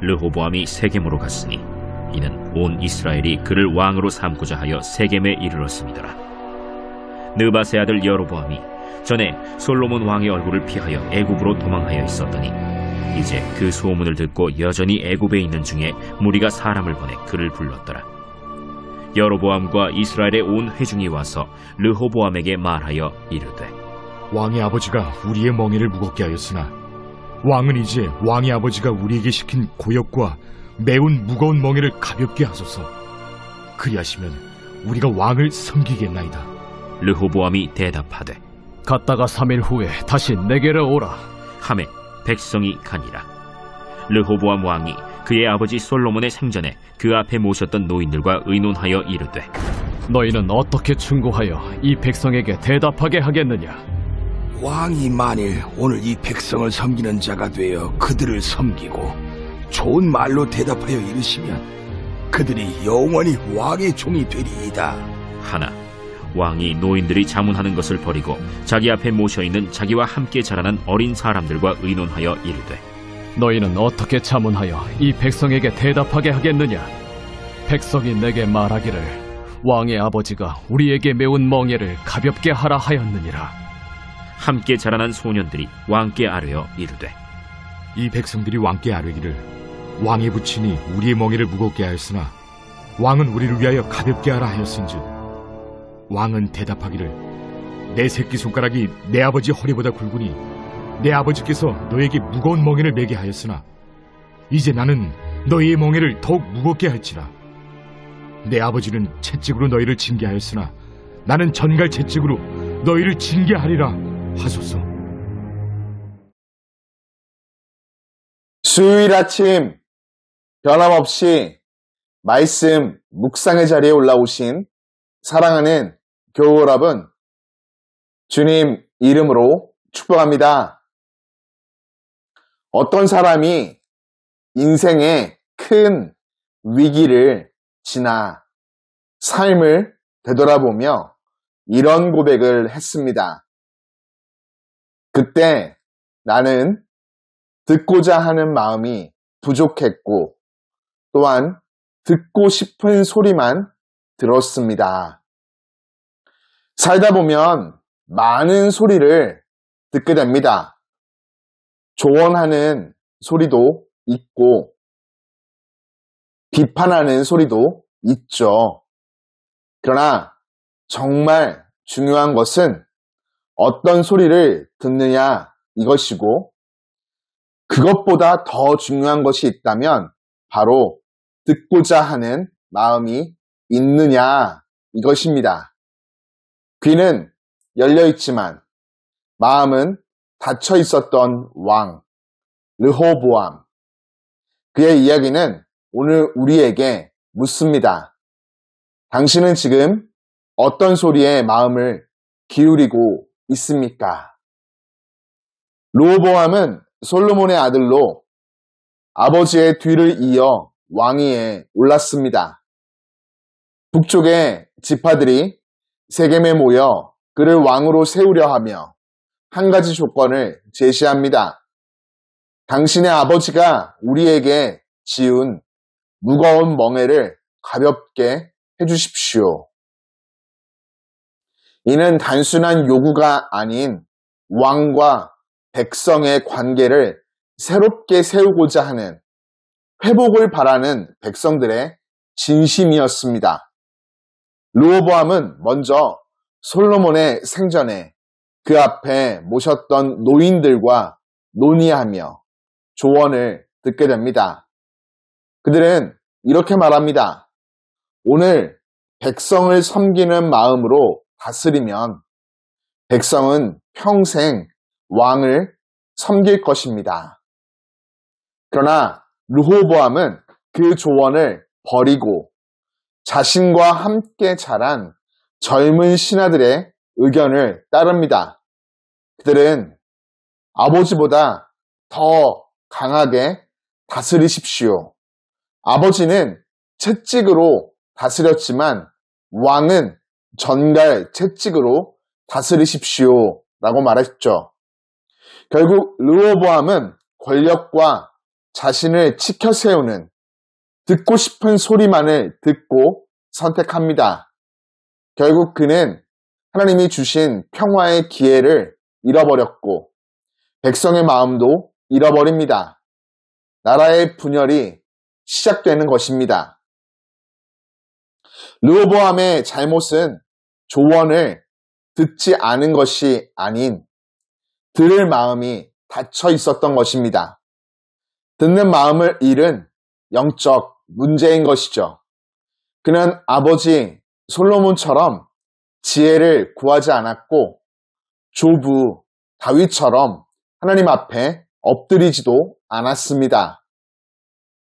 르호보암이 세겜으로 갔으니 이는 온 이스라엘이 그를 왕으로 삼고자 하여 세겜에 이르렀음이더라. 느밧의 아들 여로보암이 전에 솔로몬 왕의 얼굴을 피하여 애굽으로 도망하여 있었더니 이제 그 소문을 듣고 여전히 애굽에 있는 중에 무리가 사람을 보내 그를 불렀더라. 여로보암과 이스라엘의 온 회중이 와서 르호보암에게 말하여 이르되, 왕의 아버지가 우리의 멍에를 무겁게 하였으나 왕은 이제 왕의 아버지가 우리에게 시킨 고역과 매운 무거운 멍에를 가볍게 하소서. 그리하시면 우리가 왕을 섬기겠나이다. 르호보암이 대답하되, 갔다가 3일 후에 다시 내게로 오라 하매 백성이 가니라. 르호보암 왕이 그의 아버지 솔로몬의 생전에 그 앞에 모셨던 노인들과 의논하여 이르되, 너희는 어떻게 충고하여 이 백성에게 대답하게 하겠느냐? 왕이 만일 오늘 이 백성을 섬기는 자가 되어 그들을 섬기고 좋은 말로 대답하여 이르시면 그들이 영원히 왕의 종이 되리이다 하나 왕이 노인들이 자문하는 것을 버리고 자기 앞에 모셔있는 자기와 함께 자라난 어린 사람들과 의논하여 이르되, 너희는 어떻게 자문하여 이 백성에게 대답하게 하겠느냐? 백성이 내게 말하기를 왕의 아버지가 우리에게 매운 멍에를 가볍게 하라 하였느니라. 함께 자라난 소년들이 왕께 아뢰어 이르되, 이 백성들이 왕께 아뢰기를 왕의 부친이 우리의 멍에를 무겁게 하였으나 왕은 우리를 위하여 가볍게 하라 하였은즉 왕은 대답하기를 내 새끼손가락이 내 아버지 허리보다 굵으니 내 아버지께서 너에게 무거운 멍에를 매게 하였으나 이제 나는 너희의 멍에를 더욱 무겁게 할지라. 내 아버지는 채찍으로 너희를 징계하였으나 나는 전갈 채찍으로 너희를 징계하리라 하소서. 수요일 아침 변함없이 말씀 묵상의 자리에 올라오신 사랑하는 교우 여러분, 주님 이름으로 축복합니다. 어떤 사람이 인생의 큰 위기를 지나 삶을 되돌아보며 이런 고백을 했습니다. 그때 나는 듣고자 하는 마음이 부족했고 또한 듣고 싶은 소리만 들었습니다. 살다 보면 많은 소리를 듣게 됩니다. 조언하는 소리도 있고 비판하는 소리도 있죠. 그러나 정말 중요한 것은 어떤 소리를 듣느냐 이것이고, 그것보다 더 중요한 것이 있다면 바로 듣고자 하는 마음이 있느냐 이것입니다. 귀는 열려있지만 마음은 닫혀 있었던 왕 르호보암, 그의 이야기는 오늘 우리에게 묻습니다. 당신은 지금 어떤 소리에 마음을 기울이고 있습니까? 르호보암은 솔로몬의 아들로 아버지의 뒤를 이어 왕위에 올랐습니다. 북쪽의 지파들이 세겜에 모여 그를 왕으로 세우려 하며 한 가지 조건을 제시합니다. 당신의 아버지가 우리에게 지은 무거운 멍에를 가볍게 해주십시오. 이는 단순한 요구가 아닌 왕과 백성의 관계를 새롭게 세우고자 하는, 회복을 바라는 백성들의 진심이었습니다. 르호보암은 먼저 솔로몬의 생전에 그 앞에 모셨던 노인들과 논의하며 조언을 듣게 됩니다. 그들은 이렇게 말합니다. 오늘 백성을 섬기는 마음으로 다스리면 백성은 평생 왕을 섬길 것입니다. 그러나 르호보암은 그 조언을 버리고 자신과 함께 자란 젊은 신하들의 의견을 따릅니다. 그들은 아버지보다 더 강하게 다스리십시오. 아버지는 채찍으로 다스렸지만 왕은 전갈 채찍으로 다스리십시오 라고 말했죠. 결국 르호보암은 권력과 자신을 치켜 세우는 듣고 싶은 소리만을 듣고 선택합니다. 결국 그는 하나님이 주신 평화의 기회를 잃어버렸고 백성의 마음도 잃어버립니다. 나라의 분열이 시작되는 것입니다. 르호보암의 잘못은 조언을 듣지 않은 것이 아닌 들을 마음이 닫혀 있었던 것입니다. 듣는 마음을 잃은 영적 문제인 것이죠. 그는 아버지 솔로몬처럼 지혜를 구하지 않았고 조부 다윗처럼 하나님 앞에 엎드리지도 않았습니다.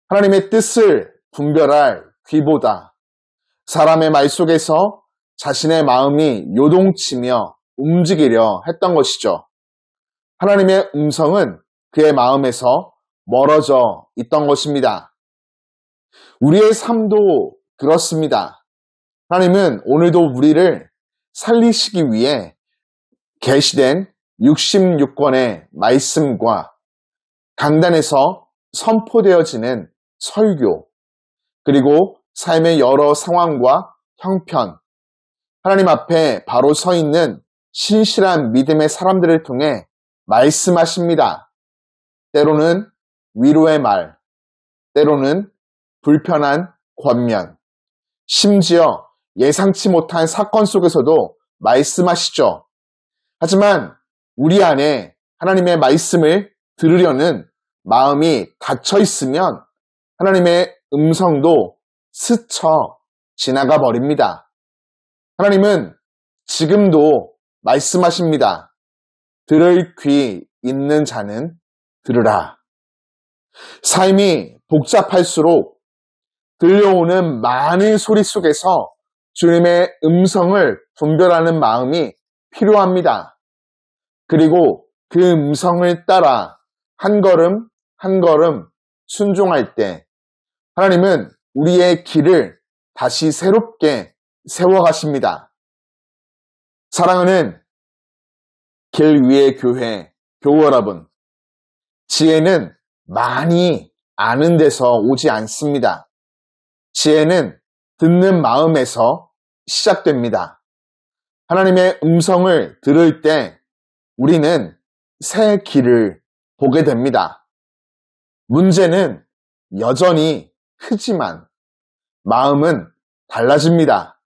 하나님의 뜻을 분별할 귀보다 사람의 말 속에서 자신의 마음이 요동치며 움직이려 했던 것이죠. 하나님의 음성은 그의 마음에서 멀어져 있던 것입니다. 우리의 삶도 그렇습니다. 하나님은 오늘도 우리를 살리시기 위해 계시된 66권의 말씀과 강단에서 선포되어지는 설교, 그리고 삶의 여러 상황과 형편, 하나님 앞에 바로 서 있는 신실한 믿음의 사람들을 통해 말씀하십니다. 때로는 위로의 말, 때로는 불편한 권면, 심지어 예상치 못한 사건 속에서도 말씀하시죠. 하지만 우리 안에 하나님의 말씀을 들으려는 마음이 닫혀 있으면 하나님의 음성도 스쳐 지나가 버립니다. 하나님은 지금도 말씀하십니다. 들을 귀 있는 자는 들으라. 삶이 복잡할수록 들려오는 많은 소리 속에서 주님의 음성을 분별하는 마음이 필요합니다. 그리고 그 음성을 따라 한 걸음 한 걸음 순종할 때 하나님은 우리의 길을 다시 새롭게 세워가십니다. 사랑하는 길 위의 교회, 교우 여러분, 지혜는 많이 아는 데서 오지 않습니다. 지혜는 듣는 마음에서 시작됩니다. 하나님의 음성을 들을 때 우리는 새 길을 보게 됩니다. 문제는 여전히 크지만 마음은 달라집니다.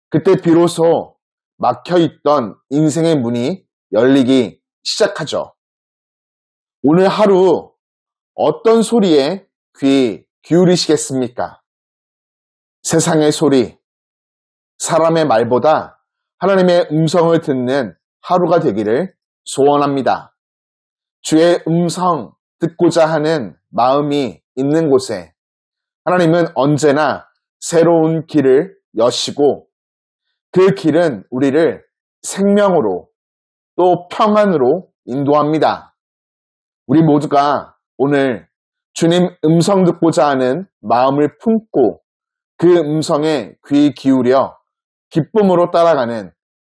그때 비로소 막혀있던 인생의 문이 열리기 시작하죠. 오늘 하루 어떤 소리에 귀 기울이시겠습니까? 세상의 소리, 사람의 말보다 하나님의 음성을 듣는 하루가 되기를 소원합니다. 주의 음성 듣고자 하는 마음이 있는 곳에 하나님은 언제나 새로운 길을 여시고 그 길은 우리를 생명으로 또 평안으로 인도합니다. 우리 모두가 오늘 주님 음성 듣고자 하는 마음을 품고 그 음성에 귀 기울여 기쁨으로 따라가는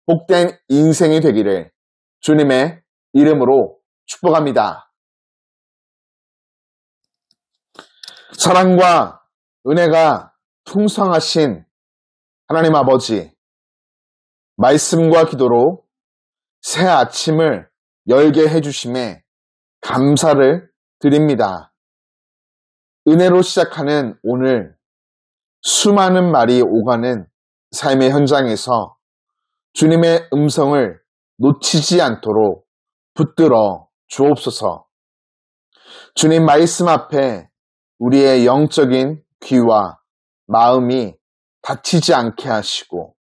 복된 인생이 되기를 주님의 이름으로 축복합니다. 사랑과 은혜가 풍성하신 하나님 아버지, 말씀과 기도로 새 아침을 열게 해주심에 감사를 드립니다. 은혜로 시작하는 오늘 수많은 말이 오가는 삶의 현장에서 주님의 음성을 놓치지 않도록 붙들어 주옵소서. 주님 말씀 앞에 우리의 영적인 귀와 마음이 닫히지 않게 하시고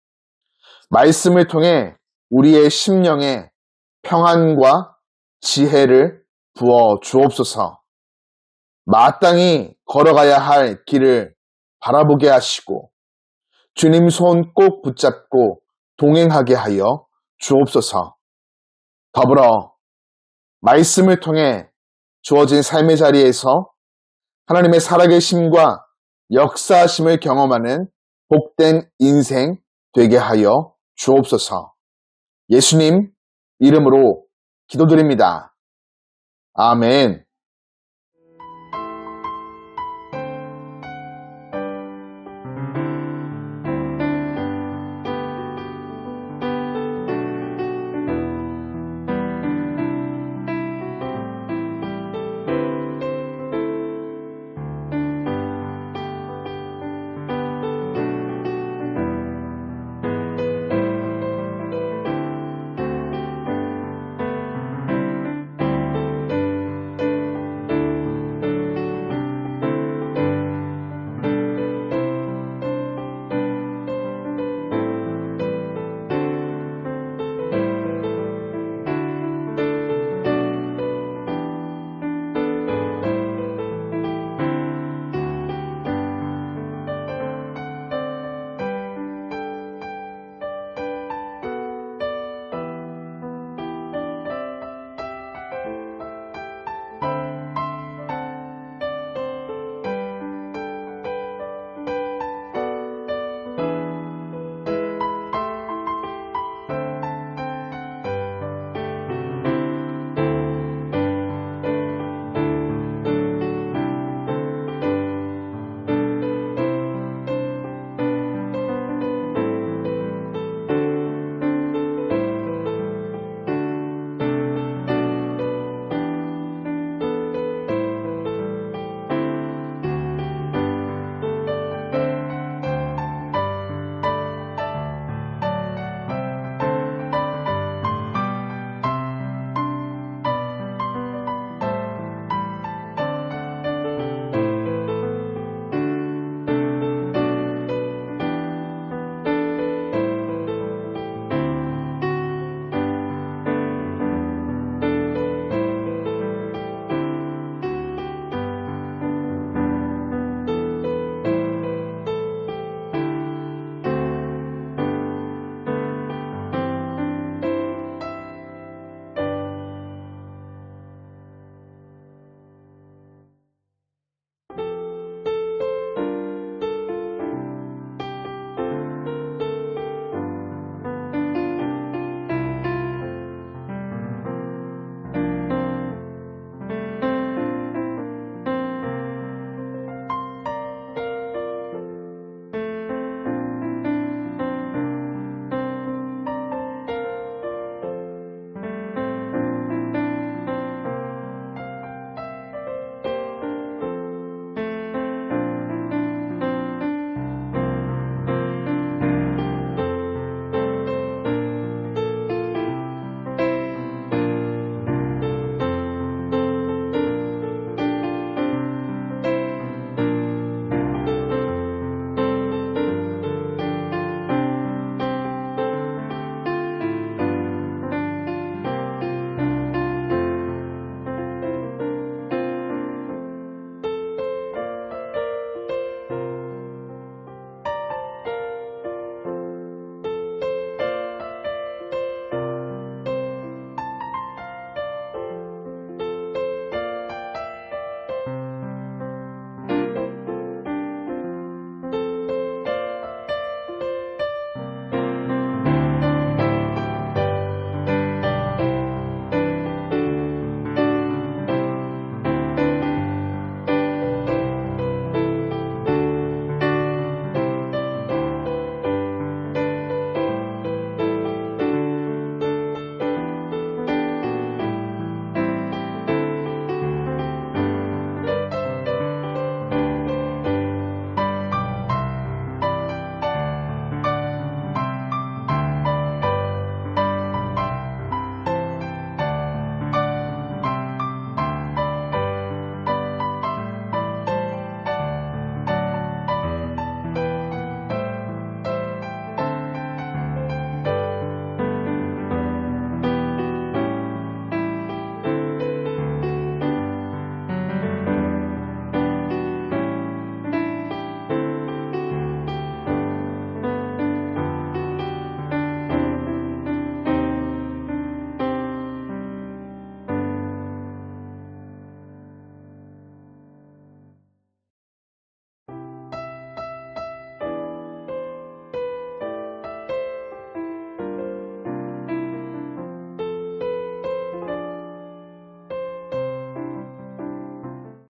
말씀을 통해 우리의 심령에 평안과 지혜를 부어 주옵소서. 마땅히 걸어가야 할 길을 바라보게 하시고 주님 손 꼭 붙잡고 동행하게 하여 주옵소서. 더불어 말씀을 통해 주어진 삶의 자리에서 하나님의 살아계심과 역사하심을 경험하는 복된 인생 되게 하여 주옵소서. 예수님 이름으로 기도드립니다. 아멘.